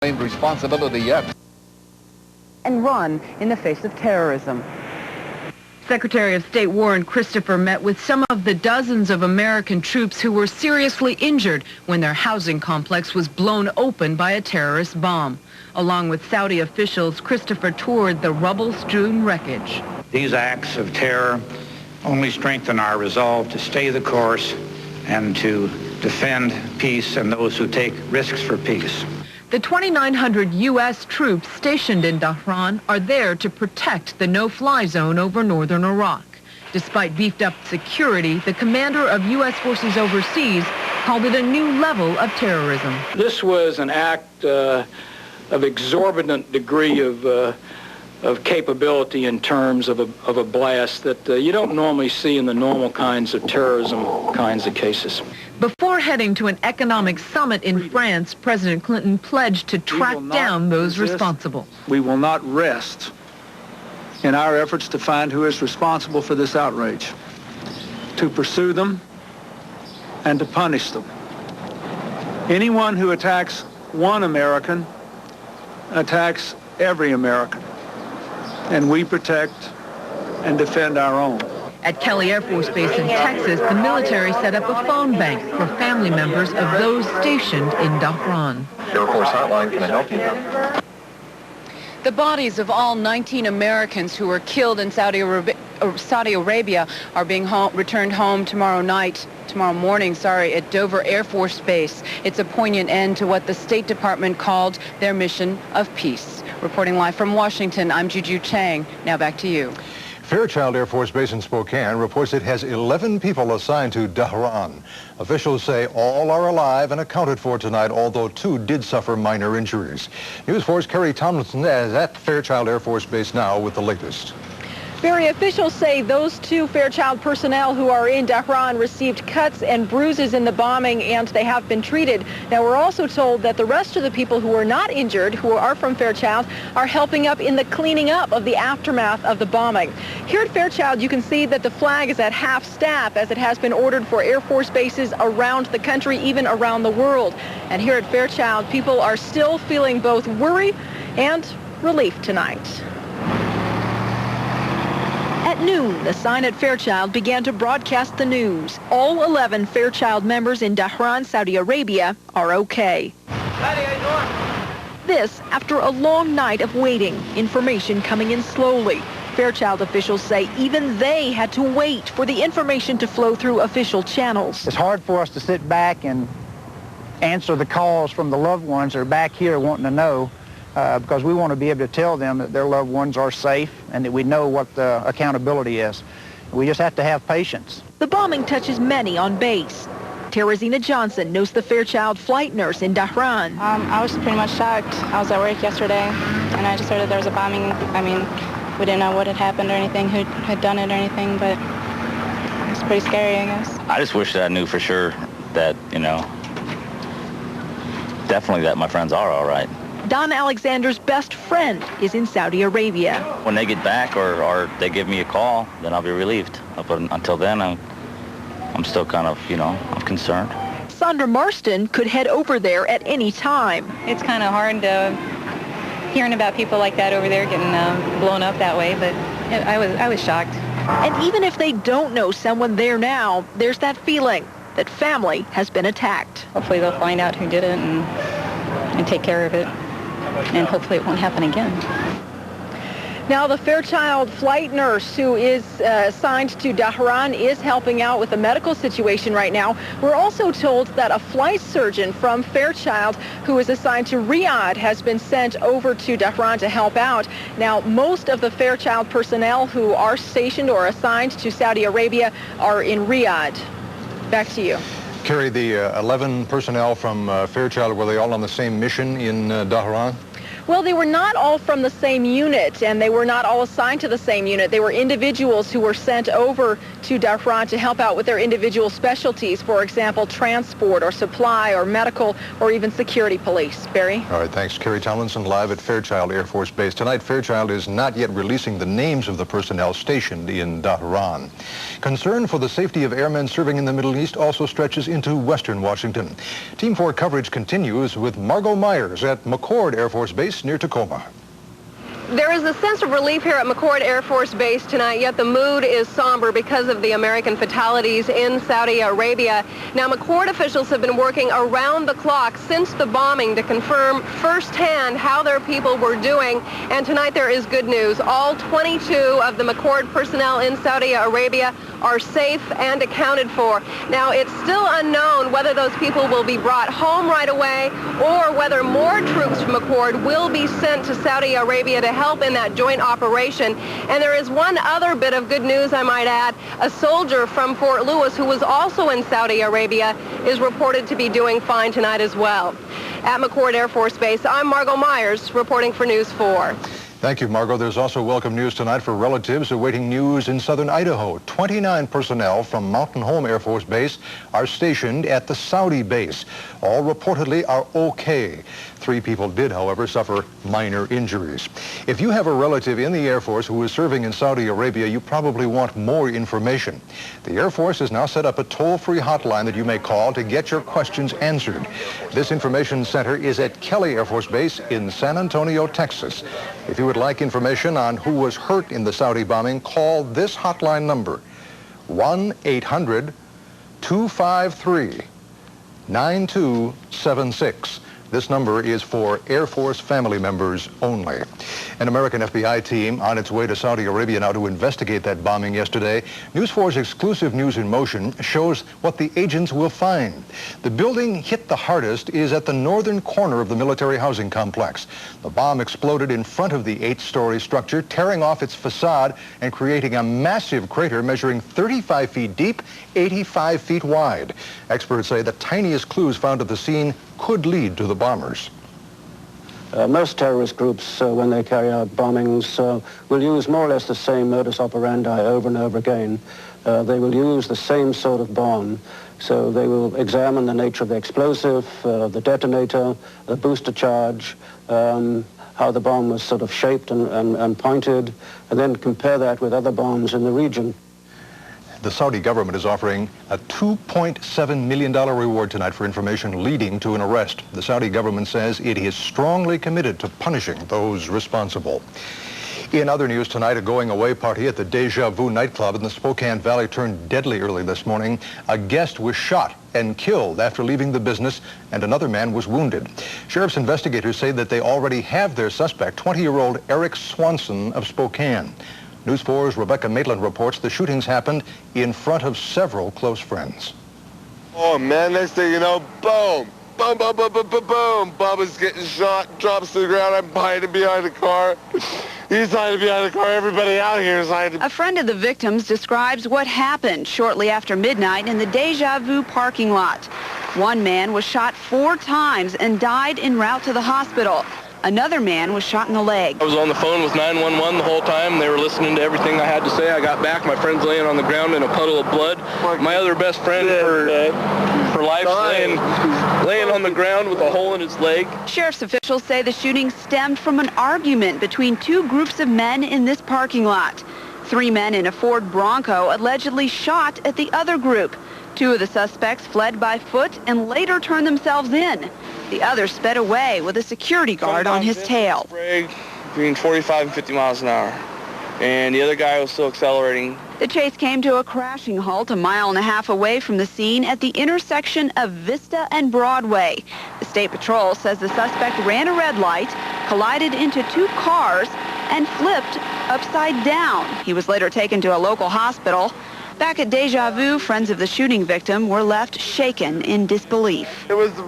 claimed responsibility yet. And run in the face of terrorism. Secretary of State Warren Christopher met with some of the dozens of American troops who were seriously injured when their housing complex was blown open by a terrorist bomb. Along with Saudi officials, Christopher toured the rubble-strewn wreckage. These acts of terror only strengthen our resolve to stay the course and to defend peace and those who take risks for peace. The 2,900 U.S. troops stationed in Dhahran are there to protect the no-fly zone over northern Iraq. Despite beefed-up security, the commander of U.S. forces overseas called it a new level of terrorism. This was an act of exorbitant degree of capability in terms of a blast that you don't normally see in the normal kinds of terrorism kinds of cases. Before heading to an economic summit in France, President Clinton pledged to track down those responsible. We will not rest in our efforts to find who is responsible for this outrage, to pursue them and to punish them. Anyone who attacks one American attacks every American, and we protect and defend our own. At Kelly Air Force Base in Texas, the military set up a phone bank for family members of those stationed in Dhahran. Air Force Hotline, can I help you? The bodies of all 19 Americans who were killed in Saudi Arabia are being returned home tomorrow morning, at Dover Air Force Base. It's a poignant end to what the State Department called their mission of peace. Reporting live from Washington, I'm Juju Chang. Now back to you. Fairchild Air Force Base in Spokane reports it has 11 people assigned to Dhahran. Officials say all are alive and accounted for tonight, although 2 did suffer minor injuries. News 4's Kerry Tomlinson is at Fairchild Air Force Base now with the latest. Barry, officials say those 2 Fairchild personnel who are in Dhahran received cuts and bruises in the bombing, and they have been treated. Now, we're also told that the rest of the people who are not injured, who are from Fairchild, are helping up in the cleaning up of the aftermath of the bombing. Here at Fairchild, you can see that the flag is at half staff, as it has been ordered for Air Force bases around the country, even around the world. And here at Fairchild, people are still feeling both worry and relief tonight. At noon, the sign at Fairchild began to broadcast the news. All 11 Fairchild members in Dhahran, Saudi Arabia, are okay. This after a long night of waiting, information coming in slowly. Fairchild officials say even they had to wait for the information to flow through official channels. It's hard for us to sit back and answer the calls from the loved ones that are back here wanting to know, because we want to be able to tell them that their loved ones are safe and that we know what the accountability is. We just have to have patience. The bombing touches many on base. Teresina Johnson knows the Fairchild flight nurse in Dhahran. I was pretty much shocked. I was at work yesterday, and I just heard that there was a bombing. I mean, we didn't know what had happened or anything, who had done it or anything, but it's pretty scary, I guess. I just wish that I knew for sure that, definitely that my friends are all right. Don Alexander's best friend is in Saudi Arabia. When they get back or they give me a call, then I'll be relieved. But until then, I'm still kind of, I'm concerned. Sandra Marston could head over there at any time. It's kind of hard hearing about people like that over there getting blown up that way, but I was shocked. And even if they don't know someone there now, there's that feeling that family has been attacked. Hopefully they'll find out who did it and take care of it. And hopefully it won't happen again. Now, the Fairchild flight nurse who is assigned to Dhahran is helping out with the medical situation right now. We're also told that a flight surgeon from Fairchild who is assigned to Riyadh has been sent over to Dhahran to help out. Now, most of the Fairchild personnel who are stationed or assigned to Saudi Arabia are in Riyadh. Back to you. Kerry, the 11 personnel from Fairchild, were they all on the same mission in Dhahran? Well, they were not all from the same unit, and they were not all assigned to the same unit. They were individuals who were sent over to Dahran to help out with their individual specialties, for example, transport or supply or medical or even security police. Barry? All right, thanks. Kerry Tomlinson live at Fairchild Air Force Base. Tonight, Fairchild is not yet releasing the names of the personnel stationed in Dahran. Concern for the safety of airmen serving in the Middle East also stretches into Western Washington. Team 4 coverage continues with Margo Myers at McChord Air Force Base near Tacoma. There is a sense of relief here at McChord Air Force Base tonight, yet the mood is somber because of the American fatalities in Saudi Arabia. Now, McChord officials have been working around the clock since the bombing to confirm firsthand how their people were doing. And tonight there is good news. All 22 of the McChord personnel in Saudi Arabia are safe and accounted for. Now, it's still unknown whether those people will be brought home right away or whether more troops from McChord will be sent to Saudi Arabia to help in that joint operation. And there is one other bit of good news, I might add. A soldier from Fort Lewis who was also in Saudi Arabia is reported to be doing fine tonight as well. At McChord Air Force Base, I'm Margo Myers reporting for News 4. Thank you, Margo. There's also welcome news tonight for relatives awaiting news in southern Idaho. 29 personnel from Mountain Home Air Force Base are stationed at the Saudi base. All reportedly are okay. 3 people did, however, suffer minor injuries. If you have a relative in the Air Force who is serving in Saudi Arabia, you probably want more information. The Air Force has now set up a toll-free hotline that you may call to get your questions answered. This information center is at Kelly Air Force Base in San Antonio, Texas. If you would like information on who was hurt in the Saudi bombing, call this hotline number, 1-800-253-9276. This number is for Air Force family members only. An American FBI team on its way to Saudi Arabia now to investigate that bombing yesterday. News 4's exclusive News in Motion shows what the agents will find. The building hit the hardest is at the northern corner of the military housing complex. The bomb exploded in front of the 8-story structure, tearing off its facade and creating a massive crater measuring 35 feet deep, 85 feet wide. Experts say the tiniest clues found at the scene could lead to the bombers. Most terrorist groups, when they carry out bombings, will use more or less the same modus operandi over and over again. They will use the same sort of bomb. So they will examine the nature of the explosive, the detonator, the booster charge, how the bomb was sort of shaped and pointed, and then compare that with other bombs in the region. The Saudi government is offering a $2.7 million reward tonight for information leading to an arrest. The Saudi government says it is strongly committed to punishing those responsible. In other news tonight, a going-away party at the Deja Vu nightclub in the Spokane Valley turned deadly early this morning. A guest was shot and killed after leaving the business, and another man was wounded. Sheriff's investigators say that they already have their suspect, 20-year-old Eric Swanson of Spokane. News 4's Rebecca Maitland reports the shootings happened in front of several close friends. Oh, man, next thing you know, boom, boom, boom, boom, boom, boom, boom. Bubba's getting shot, drops to the ground. I'm hiding behind the car. He's hiding behind the car. Everybody out here is hiding. A friend of the victims describes what happened shortly after midnight in the Deja Vu parking lot. One man was shot 4 times and died en route to the hospital. Another man was shot in the leg. I was on the phone with 911 the whole time. They were listening to everything I had to say. I got back. My friend's laying on the ground in a puddle of blood. My other best friend for life laying on the ground with a hole in his leg. Sheriff's officials say the shooting stemmed from an argument between 2 groups of men in this parking lot. 3 men in a Ford Bronco allegedly shot at the other group. 2 of the suspects fled by foot and later turned themselves in. The other sped away with a security guard on his tail. Between 45 and 50 miles an hour. And the other guy was still accelerating. The chase came to a crashing halt a mile and a half away from the scene at the intersection of Vista and Broadway. The State Patrol says the suspect ran a red light, collided into 2 cars, and flipped upside down. He was later taken to a local hospital. Back at Deja Vu, friends of the shooting victim were left shaken in disbelief. It was the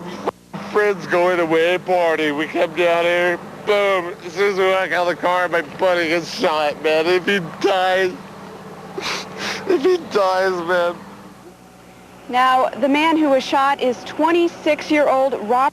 friends going away party. We come down here, boom. As soon as we walk out of the car, my buddy gets shot, man. If he dies, man. Now, the man who was shot is 26-year-old Robert